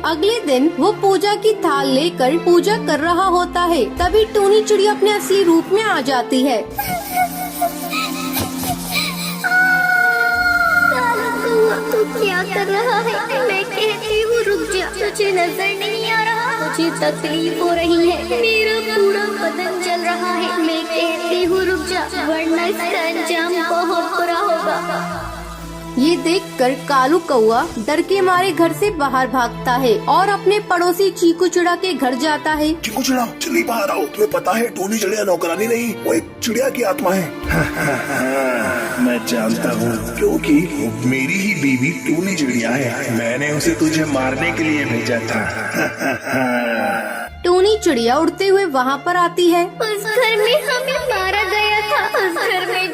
अगले दिन वो पूजा की थाल लेकर पूजा कर रहा होता है। तभी टूनी चिड़िया अपने असली रूप में आ जाती है। कालू कौआ, तू क्या कर रहा है? मैं कहती हूँ रुक जा, तुझे नजर नहीं आ रहा? मुझे तकलीफ हो रही है, मेरा पूरा बदन जल रहा है। मैं कहती हूँ रुक जा, वरना इसका अंजाम बहुत बुरा होगा। ये देखकर कालू कौआ डर के मारे घर से बाहर भागता है और अपने पड़ोसी चीकू चिड़ा के घर जाता है। चीकू चिड़ा, जल्दी बाहर आओ। तुम्हें पता है टूनी चिड़िया नौकरानी नहीं, वो एक चिड़िया की आत्मा है। मैं जानता हूँ, क्योंकि वो मेरी ही बीवी टूनी चिड़िया है। मैंने उसे तुझे मारने के लिए भेजा था। टूनी चिड़िया उड़ते हुए वहाँ पर आती है। उस घर में हमें मारा गया था, उस घर में